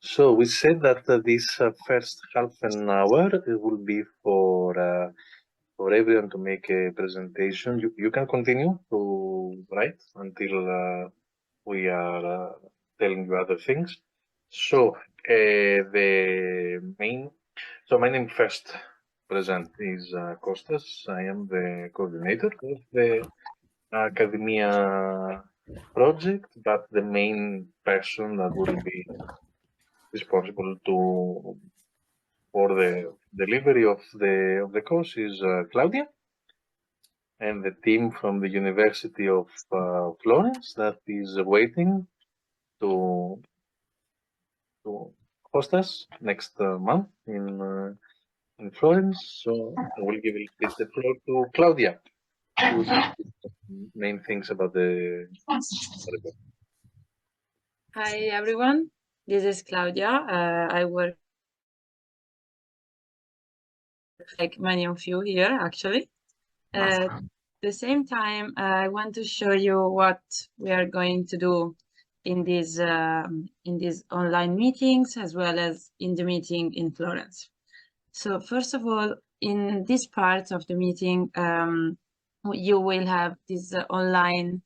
So we said that this first half an hour will be for everyone to make a presentation. You can continue to write until we are telling you other things. So my name first present is Kostas. I am the coordinator of the ACADIMIA project, but the main person that will be responsible for the delivery of the course is Claudia, and the team from the University of Florence that is waiting to host us next month in Florence. So I will give the floor to Claudia, who will say main things about the report. Hi everyone, this is Claudia. I work like many of you here actually. At the same time, I want to show you what we are going to do in these online meetings as well as in the meeting in Florence. So first of all, in this part of the meeting, you will have this online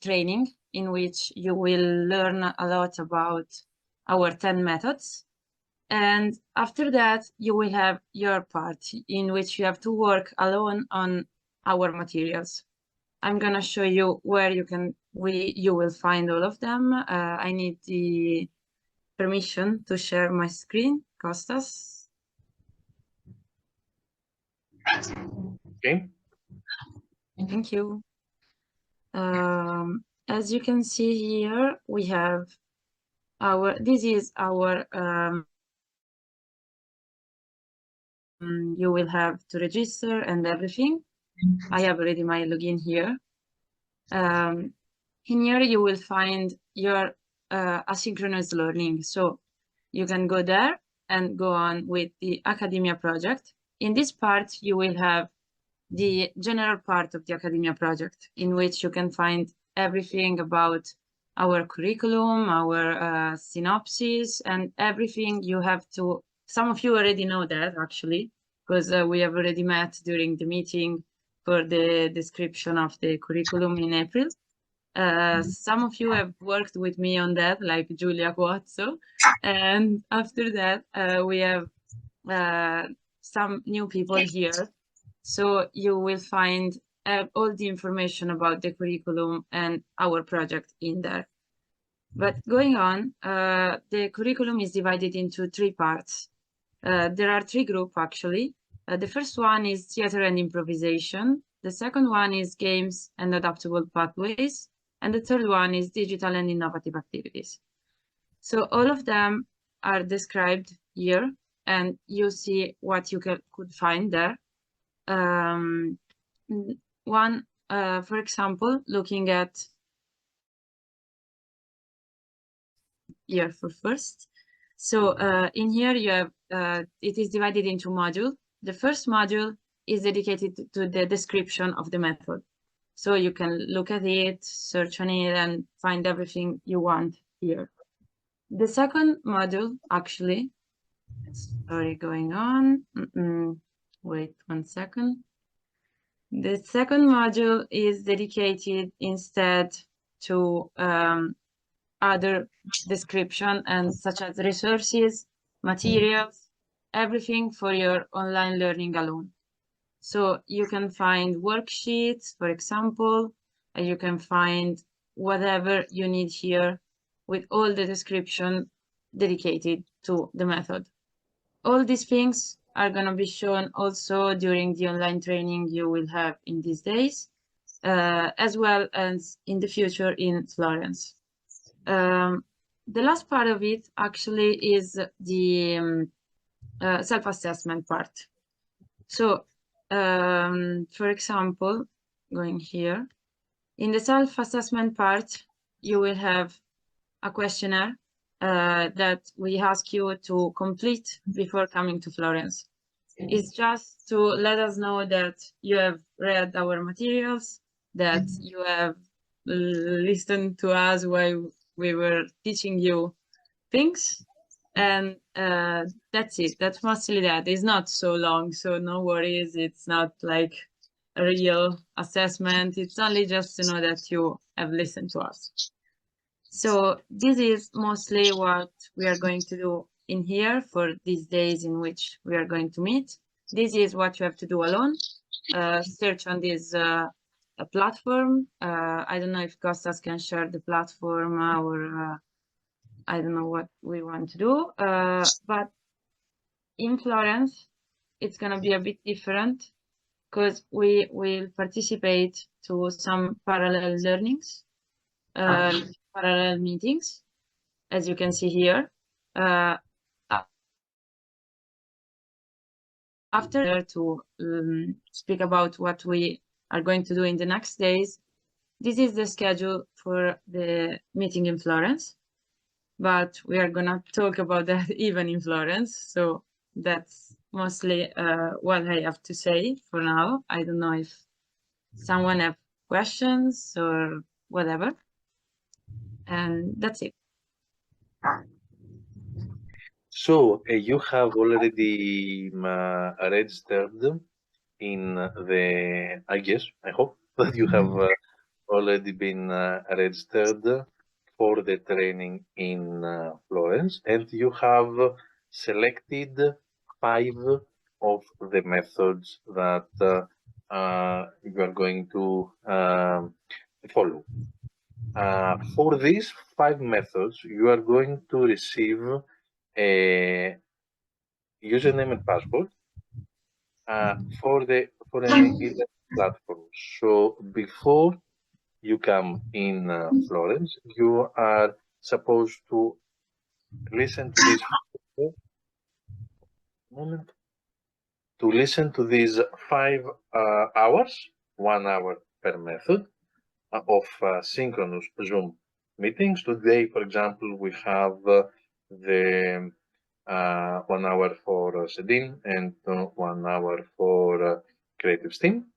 training in which you will learn a lot about our 10 methods. And after that, you will have your part in which you have to work alone on our materials. I'm going to show you where you will find all of them. I need the permission to share my screen, Kostas. Okay. Thank you. As you can see here, we have this is our you will have to register and everything. I have already my login here. In here you will find your asynchronous learning. So you can go there and go on with the ACADIMIA project. In this part, you will have the general part of the ACADIMIA project, in which you can find everything about our curriculum, our synopsis, and everything you have to. Some of you already know that, actually, because we have already met during the meeting for the description of the curriculum in April. Some of you have worked with me on that, like Giulia Guazzo. And after that, we have some new people here. So you will find all the information about the curriculum and our project in there. But going on, the curriculum is divided into 3 parts. There are 3 groups, actually. The first one is theater and improvisation. The second one is games and adaptable pathways. And the third one is digital and innovative activities. So all of them are described here, and you see what you could find there. For example, looking at here for first. So in here you have, it is divided into modules. The first module is dedicated to the description of the method. So you can look at it, search on it, and find everything you want here. The second module, actually, sorry, going on. Wait 1 second. The second module is dedicated instead to other description, and such as resources, materials, everything for your online learning alone. So you can find worksheets, for example, and you can find whatever you need here with all the description dedicated to the method. All these things are going to be shown also during the online training you will have in these days, as well as in the future in Florence. The last part of it actually is the self-assessment part. So, for example, going here, in the self-assessment part, you will have a questionnaire that we ask you to complete before coming to Florence. It's just to let us know that you have read our materials, that you have listened to us while we were teaching you things. And that's it. That's mostly that. It's not so long, so no worries. It's not like a real assessment. It's only just to know that you have listened to us. So this is mostly what we are going to do in here for these days in which we are going to meet. This is what you have to do alone. Search on this platform. I don't know if Costas can share the platform or I don't know what we want to do. But in Florence, it's going to be a bit different because we will participate to some parallel learnings, parallel meetings, as you can see here. After to speak about what we are going to do in the next days, this is the schedule for the meeting in Florence, but we are gonna talk about that even in Florence. So that's mostly what I have to say for now. I don't know if someone have questions or whatever. And that's it. So you have already registered in the, I guess, I hope that you have already been registered for the training in Florence, and you have selected 5 of the methods that you are going to follow. For these 5 methods, you are going to receive a username and password for any platform. So before you come in Florence, you are supposed to listen to this moment, to listen to these 5 hours, 1 hour per method of synchronous Zoom meetings. Today, for example, we have the 1 hour for Sedin and 1 hour for Creative Steam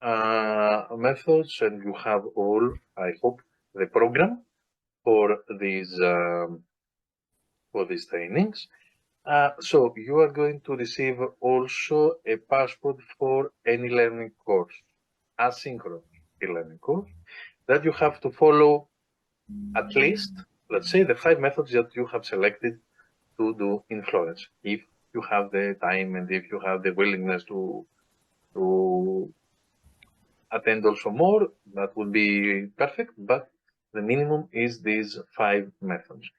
methods, and you have all, I hope, the program for these trainings. So you are going to receive also a passport for any learning course, asynchronous e-learning course, that you have to follow at least, let's say, the 5 methods that you have selected to do in Florence. If you have the time and if you have the willingness to attend also more, that would be perfect, but the minimum is these 5 methods.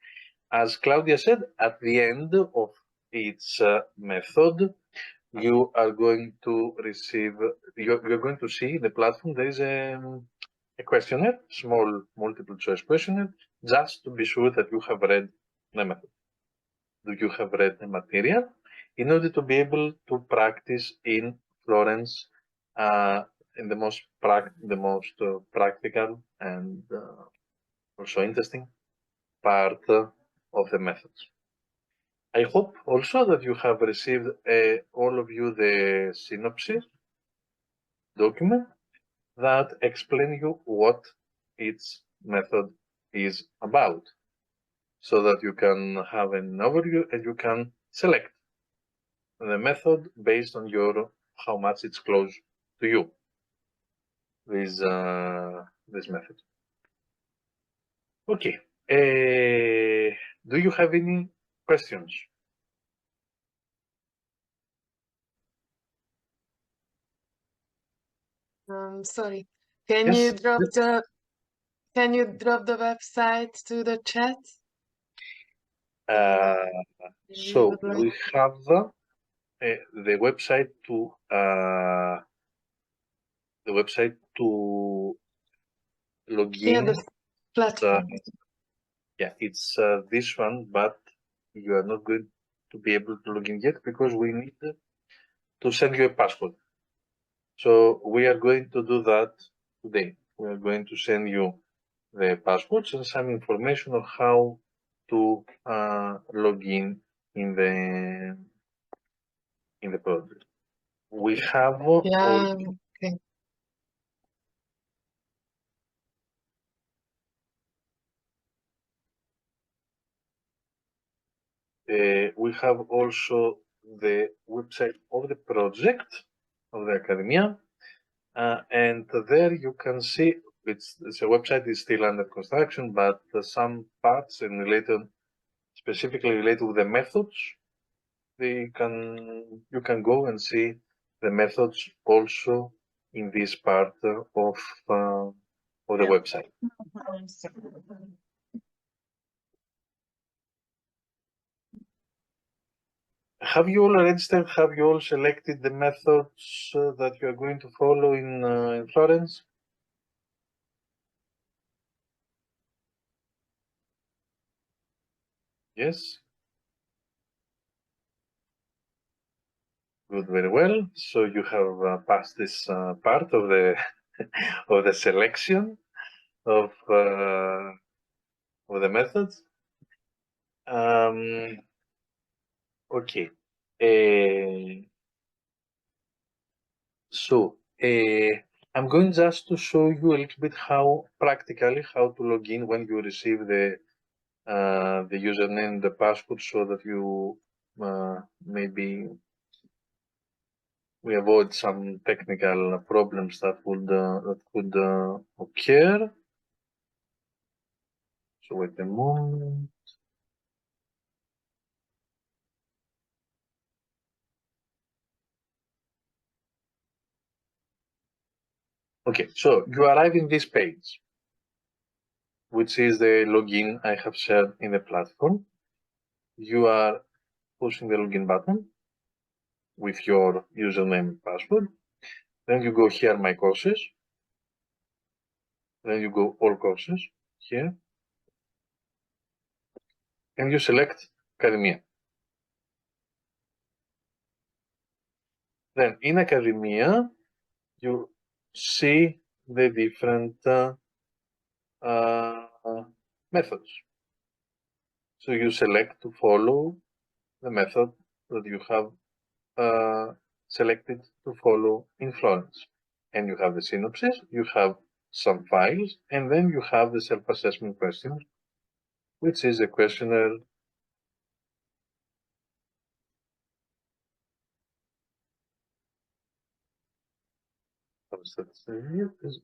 As Claudia said, at the end of each method, you are going to receive, you're going to see the platform, there is a questionnaire, small multiple choice questionnaire, just to be sure that you have read the method. Do you have read the material? In order to be able to practice in Florence in the most practical and also interesting part of the methods. I hope also that you have received all of you the synopsis document that explain you what each method is about, so that you can have an overview and you can select the method based on your how much it's close to you. This method. Okay. Do you have any questions? Sorry. Can Yes. you drop the website to the chat? So we have the website to log in. Yeah, the platform. Yeah, it's this one, but you are not going to be able to log in yet because we need to send you a password. So we are going to do that today. We are going to send you the passwords and some information on how to log in the project. We have Yeah, okay. we have also the website of the project of the ACADIMIA, and there you can see the website is still under construction, but some parts and specifically related with the methods, you can go and see the methods also in this part of the website. Have you all registered? Have you all selected the methods that you are going to follow in Florence? Yes. Good, very well. So you have passed this part of the of the selection of the methods. Okay. So I'm going just to show you a little bit how practically how to log in when you receive the username and the password, so that you maybe we avoid some technical problems that could occur. So wait a moment. Okay, so you arrive in this page, which is the login I have shared in the platform. You are pushing the login button with your username and password. Then you go here, my courses. Then you go all courses here. And you select ACADIMIA. Then in ACADIMIA, you see the different methods. So you select to follow the method that you have selected to follow in Florence. And you have the synopsis, you have some files, and then you have the self-assessment questions, which is a questionnaire.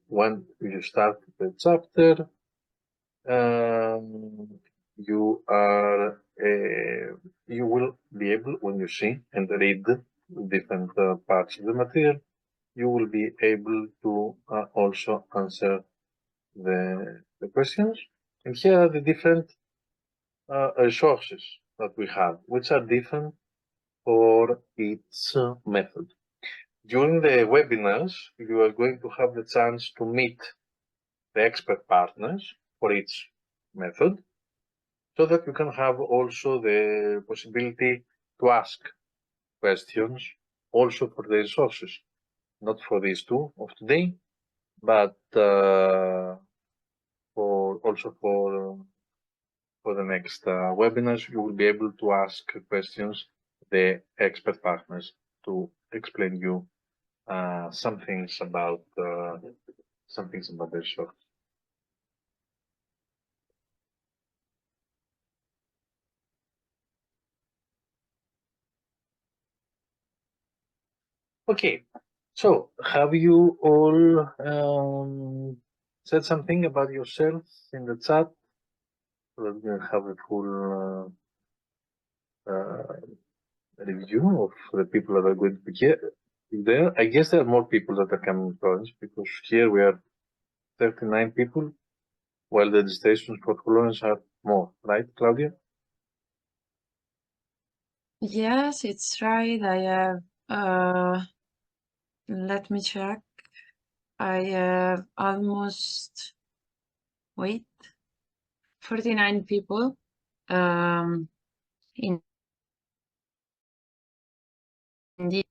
When you start the chapter, you will be able, when you see and read different parts of the material, you will be able to also answer the questions. And here are the different resources that we have, which are different for each method. During the webinars, you are going to have the chance to meet the expert partners for each method, so that you can have also the possibility to ask questions also for the resources, not for these two of today, but for the next webinars, you will be able to ask questions the expert partners to explain you some things about the resource. Okay, so have you all said something about yourself in the chat, so that we can have a full review of the people that are going to be here? There, I guess there are more people that are coming to us, because here we are 39 people, while the registrations for Florence are more, right, Claudia? Yes, it's right. I have, let me check. I have almost, 49 people indeed.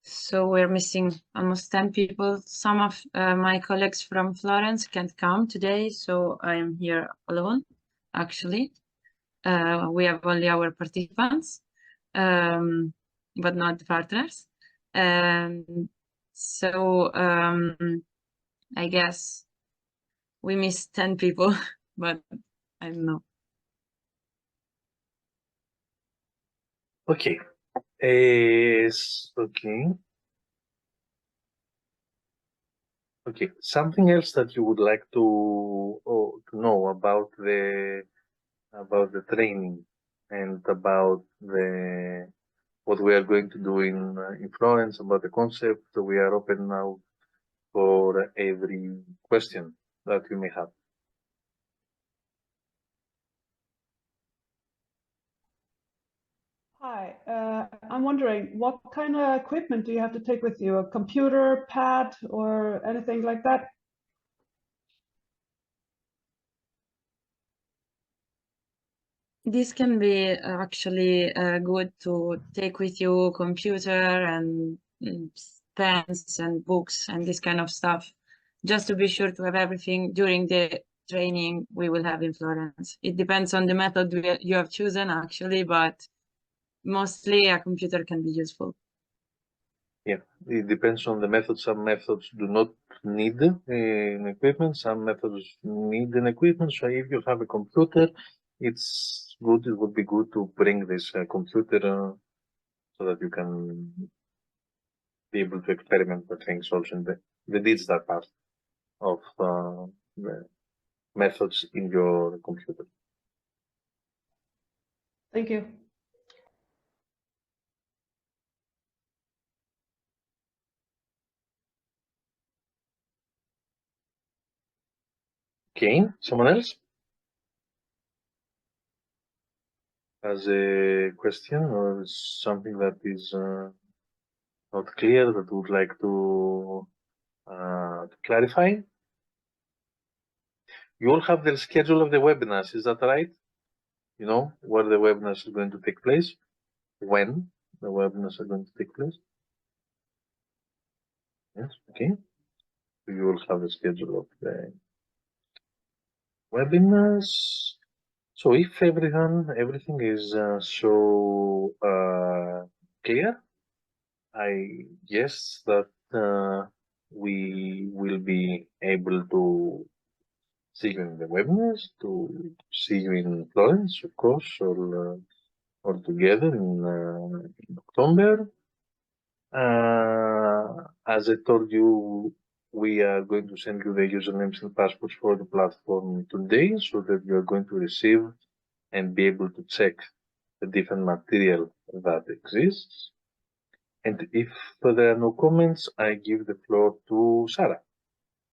So we're missing almost 10 people. Some of my colleagues from Florence can't come today, so I am here alone, actually. We have only our participants, but not the partners. So I guess we missed 10 people, but I don't know. Okay. Okay. Okay. Something else that you would like to know about the training and about what we are going to do in Florence, about the concept. We are open now for every question that you may have. Hi, I'm wondering what kind of equipment do you have to take with you? A computer, pad, or anything like that? This can be actually good to take with you computer and pens and books and this kind of stuff, just to be sure to have everything during the training we will have in Florence. It depends on the method you have chosen actually, but mostly a computer can be useful. Yeah, it depends on the method. Some methods do not need an equipment. Some methods need an equipment. So if you have a computer, it's good. It would be good to bring this computer so that you can be able to experiment with things also in the digital part of the methods in your computer. Thank you. Okay, someone else has a question or something that is not clear that would like to clarify? You all have the schedule of the webinars, is that right? You know where the webinars are going to take place, when the webinars are going to take place? Yes, okay. You will have the schedule of the webinars. So if everything is so clear, I guess that we will be able to see you in the webinars, to see you in Florence, of course, all together in October. As I told you, we are going to send you the usernames and passwords for the platform today so that you are going to receive and be able to check the different material that exists. And if there are no comments, I give the floor to Sarah.